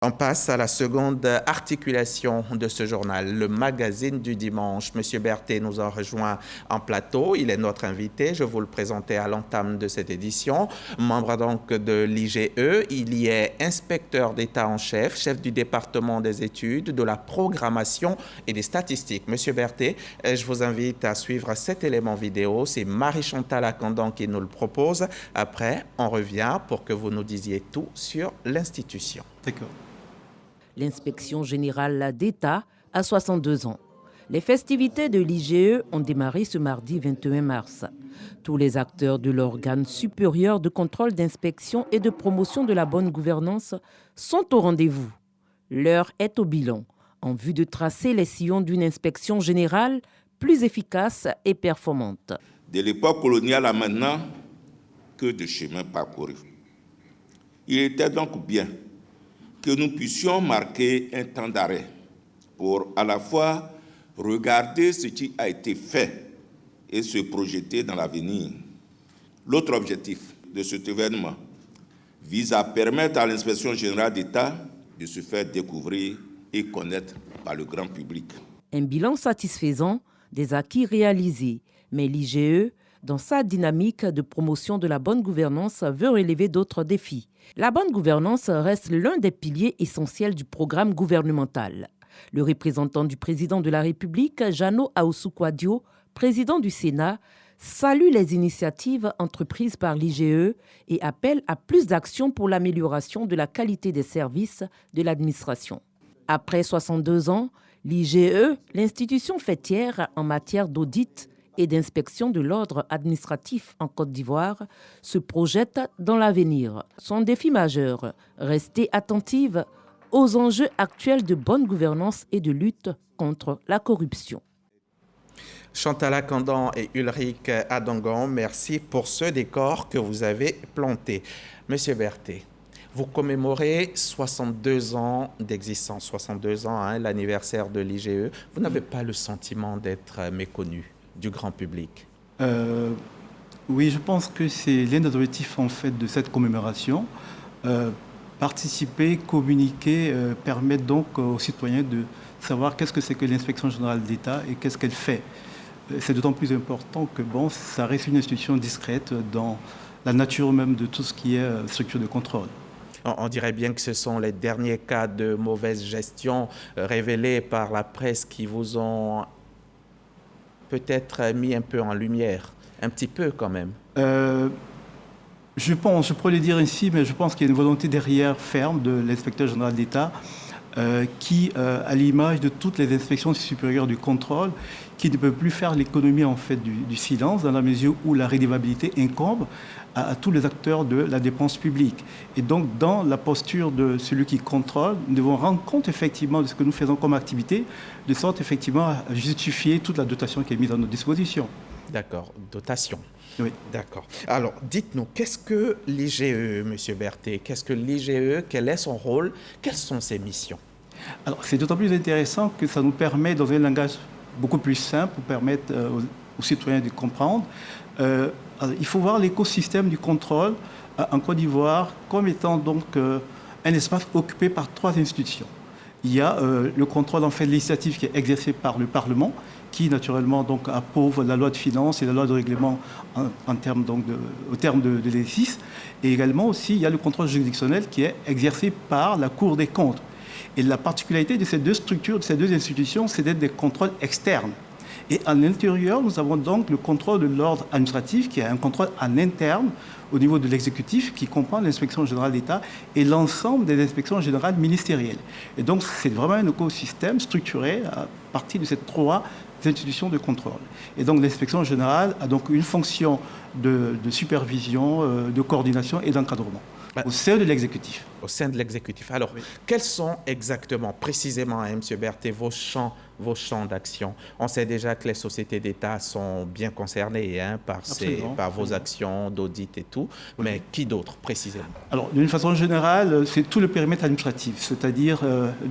On passe à la seconde articulation de ce journal, le magazine du dimanche. Monsieur Berthet nous a rejoint en plateau. Il est notre invité. Je vous le présentais à l'entame de cette édition. Membre donc de l'IGE, il y est inspecteur d'État en chef, chef du département des études, de la programmation et des statistiques. Monsieur Berthet, je vous invite à suivre cet élément vidéo. C'est Marie-Chantal Akandan qui nous le propose. Après, on revient pour que vous nous disiez tout sur l'institution. D'accord. L'inspection générale d'État a 62 ans. Les festivités de l'IGE ont démarré ce mardi 21 mars. Tous les acteurs de l'organe supérieur de contrôle d'inspection et de promotion de la bonne gouvernance sont au rendez-vous. L'heure est au bilan, en vue de tracer les sillons d'une inspection générale plus efficace et performante. De l'époque coloniale à maintenant, que de chemin parcouru. Il était donc bien que nous puissions marquer un temps d'arrêt pour à la fois regarder ce qui a été fait et se projeter dans l'avenir. L'autre objectif de cet événement vise à permettre à l'Inspection générale d'État de se faire découvrir et connaître par le grand public. Un bilan satisfaisant des acquis réalisés, mais l'IGE, dans sa dynamique de promotion de la bonne gouvernance, veut relever d'autres défis. La bonne gouvernance reste l'un des piliers essentiels du programme gouvernemental. Le représentant du président de la République, Jano Aoussou-Kouadio, président du Sénat, salue les initiatives entreprises par l'IGE et appelle à plus d'actions pour l'amélioration de la qualité des services de l'administration. Après 62 ans, l'IGE, l'institution fêtière en matière d'audit et d'inspection de l'ordre administratif en Côte d'Ivoire, se projette dans l'avenir. Son défi majeur, rester attentive aux enjeux actuels de bonne gouvernance et de lutte contre la corruption. Chantal Akandan et Ulrich Adangon, merci pour ce décor que vous avez planté. Monsieur Berthet, vous commémorez 62 ans d'existence, 62 ans, l'anniversaire de l'IGE. Vous n'avez pas le sentiment d'être méconnu du grand public? Oui, je pense que c'est l'un des objectifs en fait de cette commémoration. Participer, communiquer, permettre donc aux citoyens de savoir qu'est-ce que c'est que l'Inspection générale d'État et qu'est-ce qu'elle fait. C'est d'autant plus important que ça reste une institution discrète dans la nature même de tout ce qui est structure de contrôle. On dirait bien que ce sont les derniers cas de mauvaise gestion révélés par la presse qui vous ont peut-être mis un peu en lumière, un petit peu quand même. Je pourrais le dire ainsi, mais je pense qu'il y a une volonté derrière ferme de l'inspecteur général d'État qui, à l'image de toutes les inspections supérieures du contrôle, qui ne peut plus faire l'économie en fait du silence dans la mesure où la rédevabilité incombe à tous les acteurs de la dépense publique. Et donc, dans la posture de celui qui contrôle, nous devons rendre compte effectivement de ce que nous faisons comme activité, de sorte effectivement à justifier toute la dotation qui est mise à notre disposition. D'accord, dotation. Oui. D'accord. Alors, dites-nous, qu'est-ce que l'IGE, Monsieur Berthet? Qu'est-ce que l'IGE? Quel est son rôle? Quelles sont ses missions? Alors, c'est d'autant plus intéressant que ça nous permet, dans un langage beaucoup plus simple, pour permettre aux citoyens de comprendre. Il faut voir l'écosystème du contrôle en Côte d'Ivoire comme étant donc un espace occupé par trois institutions. Il y a le contrôle en fait législatif qui est exercé par le Parlement, qui naturellement donc approuve la loi de finances et la loi de règlement au terme de l'exercice. Et également aussi, il y a le contrôle juridictionnel qui est exercé par la Cour des comptes. Et la particularité de ces deux structures, de ces deux institutions, c'est d'être des contrôles externes. Et à l'intérieur, nous avons donc le contrôle de l'ordre administratif, qui est un contrôle en interne au niveau de l'exécutif, qui comprend l'inspection générale d'État et l'ensemble des inspections générales ministérielles. Et donc, c'est vraiment un écosystème structuré à partir de ces trois institutions de contrôle. Et donc, l'inspection générale a donc une fonction de supervision, de coordination et d'encadrement au sein de l'exécutif. Au sein de l'exécutif. Alors, oui. Quels sont exactement, précisément, M. Berthet, vos champs d'action? On sait déjà que les sociétés d'État sont bien concernées par vos actions d'audit et tout, mais qui d'autre, précisément? Alors, d'une façon générale, c'est tout le périmètre administratif, c'est-à-dire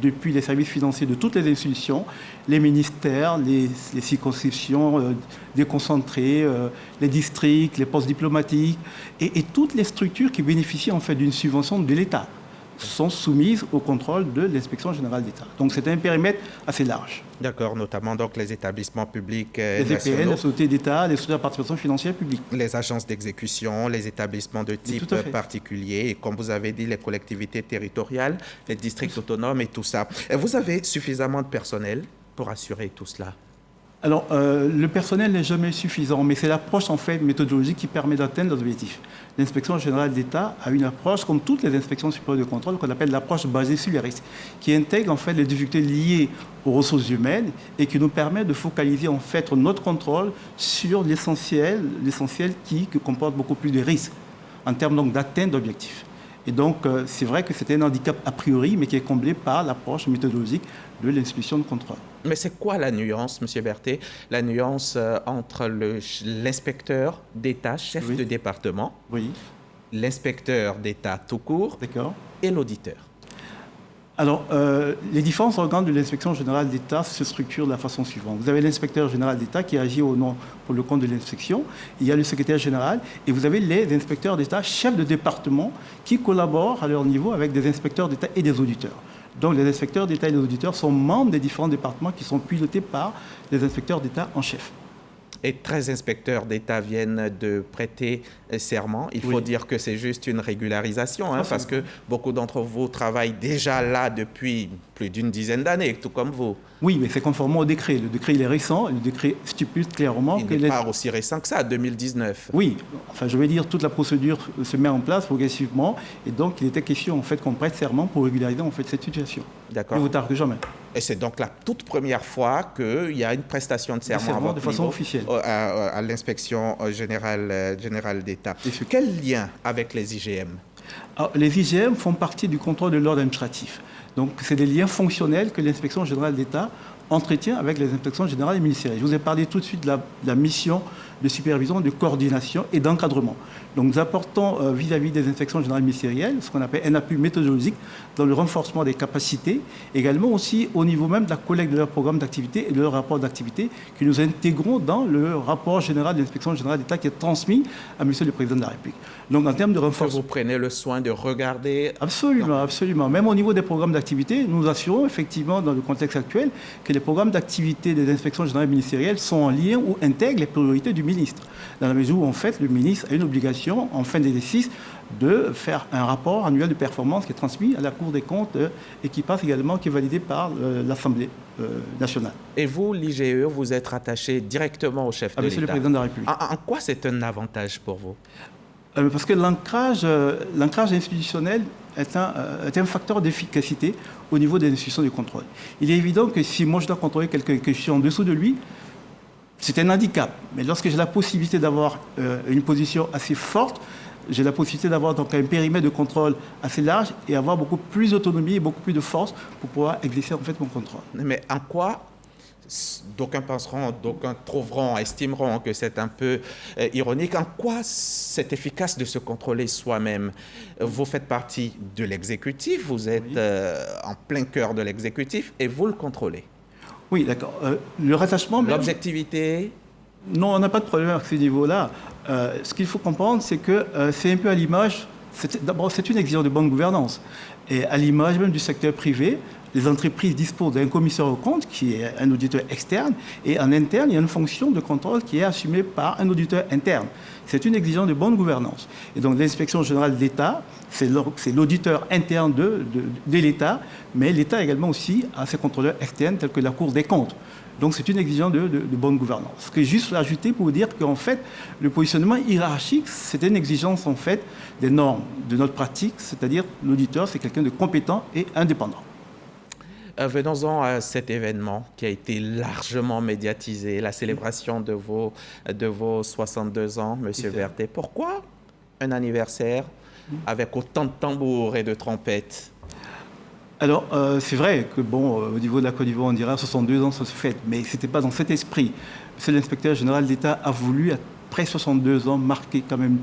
depuis les services financiers de toutes les institutions, les ministères, les circonscriptions déconcentrées, les districts, les postes diplomatiques et toutes les structures qui bénéficient en fait d'une subvention de l'État. sont soumises au contrôle de l'inspection générale d'État. Donc c'est un périmètre assez large. D'accord, notamment donc les établissements publics les nationaux, EPN, les sociétés d'État, les sociétés de participation financière publique. les agences d'exécution, les établissements de type particulier, et comme vous avez dit, les collectivités territoriales, les districts autonomes et tout ça. Vous avez suffisamment de personnel pour assurer tout cela? Alors, le personnel n'est jamais suffisant, mais c'est l'approche en fait méthodologique qui permet d'atteindre les objectifs. L'inspection générale d'État a une approche, comme toutes les inspections supérieures de contrôle, qu'on appelle l'approche basée sur les risques, qui intègre en fait les difficultés liées aux ressources humaines et qui nous permet de focaliser en fait notre contrôle sur l'essentiel qui comporte beaucoup plus de risques en termes donc d'atteinte d'objectifs. Et donc, c'est vrai que c'était un handicap a priori, mais qui est comblé par l'approche méthodologique de l'institution de contrôle. Mais c'est quoi la nuance, M. Berthet, la nuance entre l'inspecteur d'État, chef de département, l'inspecteur d'État tout court et l'auditeur? Alors, les différents organes de l'inspection générale d'État se structurent de la façon suivante. Vous avez l'inspecteur général d'État qui agit au nom pour le compte de l'inspection. Il y a le secrétaire général et vous avez les inspecteurs d'État, chefs de département, qui collaborent à leur niveau avec des inspecteurs d'État et des auditeurs. Donc, les inspecteurs d'État et les auditeurs sont membres des différents départements qui sont pilotés par les inspecteurs d'État en chef. Et 13 inspecteurs d'État viennent de prêter serment. Il faut dire que c'est juste une régularisation, parce que beaucoup d'entre vous travaillent déjà là depuis plus d'une dizaine d'années, tout comme vous. Oui, mais c'est conformément au décret. Le décret, il est récent. Le décret stipule clairement il n'est pas aussi récent que ça, 2019. Oui, enfin, je veux dire, toute la procédure se met en place progressivement. Et donc, il était question, en fait, qu'on prête serment pour régulariser, en fait, cette situation. D'accord. Plus tard que jamais. Et c'est donc la toute première fois qu'il y a une prestation de serment de façon officielle à l'inspection générale d'État. Quel lien avec les IGM? Alors, les IGM font partie du contrôle de l'ordre administratif. Donc, c'est des liens fonctionnels que l'inspection générale d'État entretient avec les inspections générales et ministérielles. Je vous ai parlé tout de suite de la mission de supervision, de coordination et d'encadrement. Donc nous apportons vis-à-vis des inspections générales ministérielles ce qu'on appelle un appui méthodologique dans le renforcement des capacités, également aussi au niveau même de la collecte de leurs programmes d'activité et de leurs rapports d'activité que nous intégrons dans le rapport général de l'inspection générale d'État qui est transmis à M. le Président de la République. Donc en termes de renforcement... Vous prenez le soin de regarder... Absolument, absolument. Même au niveau des programmes d'activité, nous assurons effectivement dans le contexte actuel que les programmes d'activité des inspections générales ministérielles sont en lien ou intègrent les priorités du ministre. Dans la mesure où en fait le ministre a une obligation en fin d'exercice de faire un rapport annuel de performance qui est transmis à la Cour des comptes et qui passe également, qui est validé par l'Assemblée nationale. Et vous, l'IGE, vous êtes rattaché directement au chef de l'État. Monsieur le Président de la République. En quoi c'est un avantage pour vous? Parce que l'ancrage institutionnel est un facteur d'efficacité au niveau des institutions de contrôle. Il est évident que si moi je dois contrôler quelqu'un que je suis en dessous de lui, c'est un handicap. Mais lorsque j'ai la possibilité d'avoir une position assez forte, j'ai la possibilité d'avoir donc un périmètre de contrôle assez large et avoir beaucoup plus d'autonomie et beaucoup plus de force pour pouvoir exercer en fait mon contrôle. Mais en quoi, d'aucuns penseront, d'aucuns trouveront, estimeront que c'est un peu ironique, en quoi c'est efficace de se contrôler soi-même? Vous faites partie de l'exécutif, vous êtes en plein cœur de l'exécutif et vous le contrôlez. Oui, d'accord. Le rattachement... L'objectivité? Non, on n'a pas de problème à ce niveau-là. Ce qu'il faut comprendre, c'est que c'est un peu à l'image... D'abord, c'est une exigence de bonne gouvernance. Et à l'image même du secteur privé, les entreprises disposent d'un commissaire aux comptes qui est un auditeur externe. Et en interne, il y a une fonction de contrôle qui est assumée par un auditeur interne. C'est une exigence de bonne gouvernance. Et donc, l'inspection générale de l'État, c'est l'auditeur interne de l'État, mais l'État également aussi a ses contrôleurs externes tels que la Cour des comptes. Donc c'est une exigence de bonne gouvernance. Ce que je juste ajouter pour vous dire qu'en fait, le positionnement hiérarchique, c'est une exigence en fait des normes de notre pratique, c'est-à-dire l'auditeur, c'est quelqu'un de compétent et indépendant. Venons-en à cet événement qui a été largement médiatisé, la célébration de vos 62 ans, M. Berthet. Pourquoi un anniversaire avec autant de tambours et de trompettes? Alors, c'est vrai que, au niveau de la Côte d'Ivoire, on dirait 62 ans, ça se fête, mais ce n'était pas dans cet esprit. Monsieur l'inspecteur général d'État a voulu, après 62 ans, marquer quand même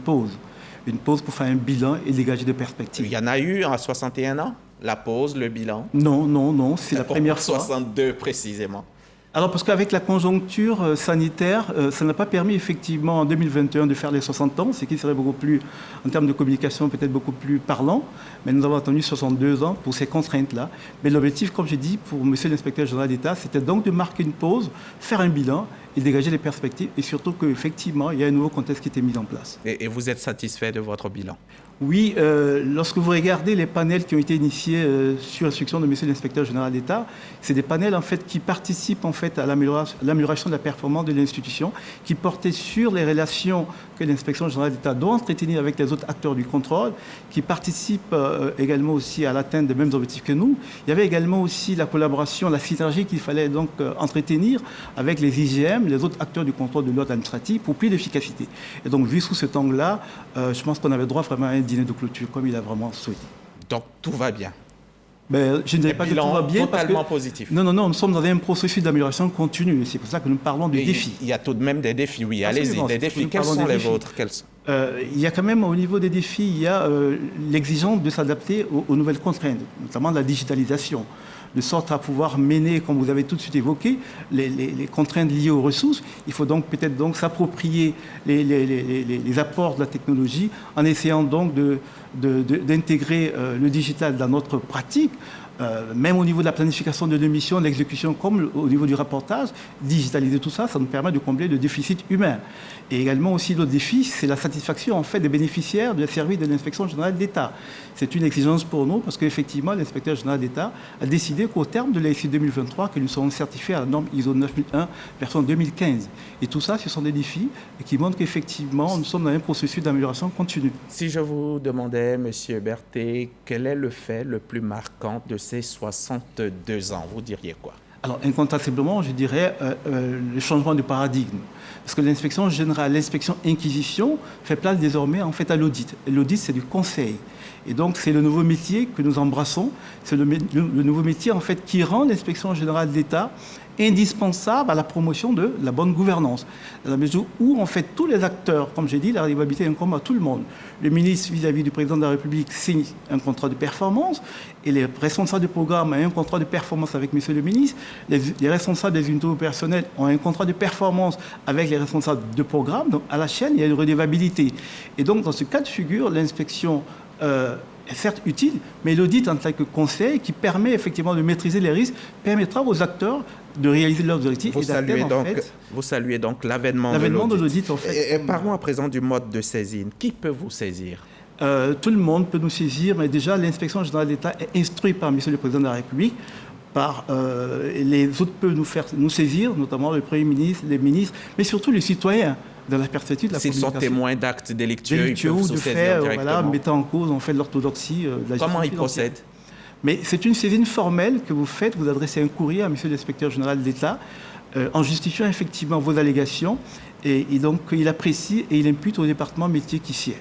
une pause pour faire un bilan et dégager des perspectives. Il y en a eu à 61 ans, la pause, le bilan? Non, c'est la première fois. 62 précisément. Alors, parce qu'avec la conjoncture sanitaire, ça n'a pas permis effectivement en 2021 de faire les 60 ans, ce qui serait beaucoup plus, en termes de communication, peut-être beaucoup plus parlant. Mais nous avons attendu 62 ans pour ces contraintes-là. Mais l'objectif, comme j'ai dit, pour monsieur l'inspecteur général d'État, c'était donc de marquer une pause, faire un bilan et dégager les perspectives. Et surtout qu'effectivement, il y a un nouveau contexte qui était mis en place. Et vous êtes satisfait de votre bilan? Oui, lorsque vous regardez les panels qui ont été initiés sur instruction de monsieur l'inspecteur général d'État, c'est des panels en fait qui participent en fait à l'amélioration de la performance de l'institution, qui portaient sur les relations que l'inspection générale d'État doit entretenir avec les autres acteurs du contrôle, qui participent également aussi à l'atteinte des mêmes objectifs que nous. Il y avait également aussi la collaboration, la synergie qu'il fallait donc entretenir avec les IGM, les autres acteurs du contrôle de l'ordre administratif pour plus d'efficacité. Et donc, vu sous cet angle-là, je pense qu'on avait droit vraiment à un dîner de clôture, comme il a vraiment souhaité. Donc, tout va bien. Ben, je ne dirais pas que tout va bien. Totalement positif. Non, nous sommes dans un processus d'amélioration continue. C'est pour ça que nous parlons de défis. Il y a tout de même des défis, oui. Allez-y, des défis. Quels sont les vôtres? Il y a quand même, au niveau des défis, il y a l'exigence de s'adapter aux nouvelles contraintes, notamment la digitalisation, de sorte à pouvoir mener, comme vous avez tout de suite évoqué, les contraintes liées aux ressources. Il faut donc peut-être s'approprier les apports de la technologie en essayant donc d'intégrer le digital dans notre pratique. Même au niveau de la planification de l'émission, de l'exécution, comme au niveau du rapportage, digitaliser tout ça, ça nous permet de combler le déficit humain. Et également aussi l'autre défi, c'est la satisfaction en fait des bénéficiaires du service de l'inspection générale d'État. C'est une exigence pour nous parce qu'effectivement, l'inspecteur général d'État a décidé qu'au terme de l'AICI 2023, que nous serons certifiés à la norme ISO 9001 version 2015. Et tout ça, ce sont des défis qui montrent qu'effectivement, nous sommes dans un processus d'amélioration continue. Si je vous demandais, M. Berthet, quel est le fait le plus marquant de ces 62 ans, vous diriez quoi? Alors, incontestablement, je dirais le changement de paradigme. Parce que l'inspection générale, l'inspection inquisition fait place désormais en fait à l'audit. Et l'audit, c'est du conseil. Et donc, c'est le nouveau métier que nous embrassons. C'est le nouveau métier en fait qui rend l'inspection générale d'État indispensable à la promotion de la bonne gouvernance. Dans la mesure où, en fait, tous les acteurs, comme j'ai dit, la redevabilité incombe à tout le monde. Le ministre, vis-à-vis du président de la République, signe un contrat de performance et les responsables du programme ont un contrat de performance avec monsieur le ministre. Les responsables des unités opérationnelles ont un contrat de performance avec les responsables de programme. Donc, à la chaîne, il y a une redevabilité. Et donc, dans ce cas de figure, l'inspection est certes utile, mais l'audit en tant que conseil qui permet effectivement de maîtriser les risques permettra aux acteurs de réaliser leurs objectifs. Vous saluez donc l'avènement de l'audit. En fait. Et parlons à présent du mode de saisine. Qui peut vous saisir? Tout le monde peut nous saisir, mais déjà l'inspection générale d'État est instruite par monsieur le président de la République. Les autres peuvent nous saisir, notamment le Premier ministre, les ministres, mais surtout les citoyens. Dans la perspective de la communication. S'ils sont témoins d'actes délictueux, ils peuvent ou se de saisir faits, directement. mettant en cause en fait l'orthodoxie de la Comment ils procèdent? Mais c'est une saisine formelle que vous faites. Vous adressez un courrier à monsieur l'inspecteur général d'État en justifiant effectivement vos allégations. Et donc, il apprécie et il impute au département métier qui sied.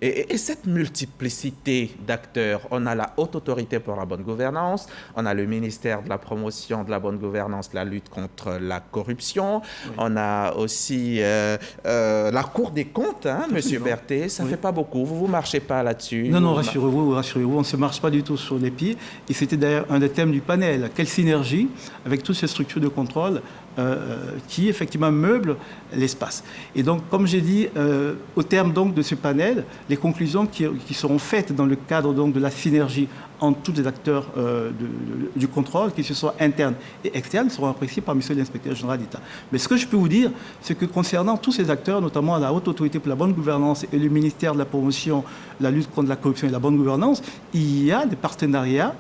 Et cette multiplicité d'acteurs, on a la Haute Autorité pour la bonne gouvernance, on a le ministère de la promotion de la bonne gouvernance, la lutte contre la corruption, oui. On a aussi la Cour des comptes, hein, M. Berthet, ça ne fait pas beaucoup, vous ne marchez pas là-dessus? Non, rassurez-vous, on ne se marche pas du tout sur les pieds. Et c'était d'ailleurs un des thèmes du panel. Quelle synergie avec toutes ces structures de contrôle qui effectivement meublent l'espace. Et donc, comme j'ai dit, au terme donc de ce panel, les conclusions qui seront faites dans le cadre donc de la synergie entre tous les acteurs du contrôle, qu'ils soient internes et externes, seront appréciées par monsieur l'inspecteur général d'État. Mais ce que je peux vous dire, c'est que concernant tous ces acteurs, notamment la Haute Autorité pour la bonne gouvernance et le ministère de la promotion, la lutte contre la corruption et la bonne gouvernance, il y a des partenariats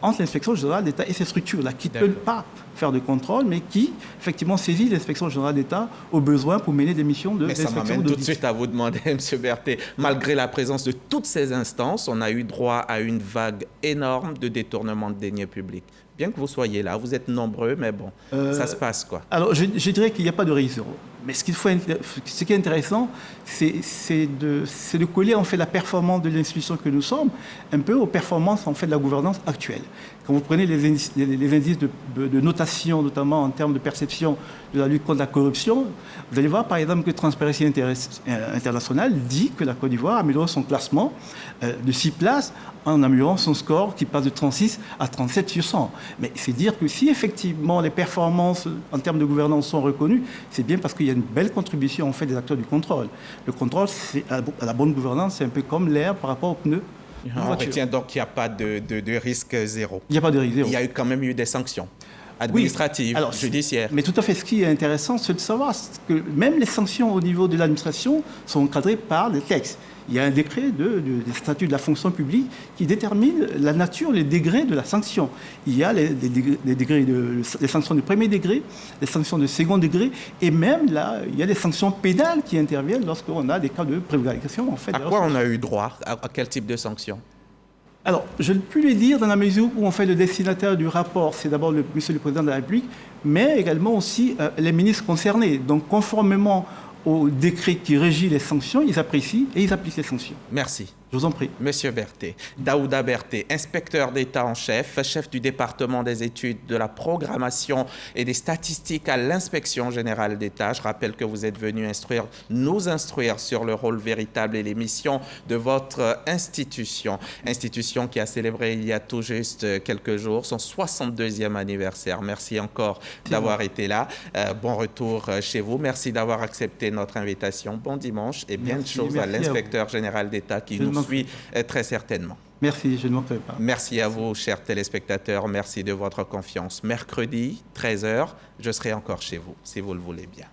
entre l'inspection générale d'État et ces structures-là qui ne peuvent pas faire de contrôle, mais qui, effectivement, saisissent l'inspection générale d'État au besoin pour mener des missions d'inspection. Mais ça m'amène tout de suite à vous demander, M. Berthet, malgré la présence de toutes ces instances, on a eu droit à une vague énorme de détournement de deniers publics. Bien que vous soyez là, vous êtes nombreux, mais bon, ça se passe quoi? Alors, je dirais qu'il n'y a pas de risque zéro. Mais ce qui est intéressant, c'est de coller en fait la performance de l'institution que nous sommes un peu aux performances en fait de la gouvernance actuelle. Quand vous prenez les indices de notation, notamment en termes de perception de la lutte contre la corruption, vous allez voir par exemple que Transparency International dit que la Côte d'Ivoire améliore son classement de 6 places en améliorant son score qui passe de 36 à 37 sur 100. Mais c'est dire que si effectivement les performances en termes de gouvernance sont reconnues, c'est bien parce qu'il y a une belle contribution en fait des acteurs du contrôle. Le contrôle, à la bonne gouvernance, c'est un peu comme l'air par rapport aux pneus. On retient donc qu'il n'y a pas de risque zéro. Il n'y a pas de risque zéro. Il y a quand même eu des sanctions administratives, judiciaires. Mais tout à fait, ce qui est intéressant, c'est de savoir que même les sanctions au niveau de l'administration sont encadrées par des textes. Il y a un décret des statuts de la fonction publique qui détermine la nature, les degrés de la sanction. Il y a les sanctions de premier degré, les sanctions de second degré, et même là, il y a des sanctions pénales qui interviennent lorsqu'on a des cas de prévarication. En fait, à quoi on a eu droit? À quel type de sanctions? Alors, je ne peux le dire dans la mesure où, en fait, le destinataire du rapport, c'est d'abord Monsieur le Président de la République, mais également aussi les ministres concernés. Donc, conformément au décret qui régit les sanctions, ils apprécient et ils appliquent les sanctions. Merci. Je vous en prie. Monsieur Berthet, Daouda Berthet, inspecteur d'État en chef, chef du département des études de la programmation et des statistiques à l'Inspection générale d'État. Je rappelle que vous êtes venu nous instruire sur le rôle véritable et les missions de votre institution. Institution qui a célébré il y a tout juste quelques jours son 62e anniversaire. Merci encore d'avoir été là. Bon retour chez vous. Merci d'avoir accepté notre invitation. Bon dimanche et bien de choses à l'inspecteur général d'État qui nous suit très certainement. Merci, je ne manquerai pas. Merci à vous, chers téléspectateurs. Merci de votre confiance. Mercredi, 13h, je serai encore chez vous, si vous le voulez bien.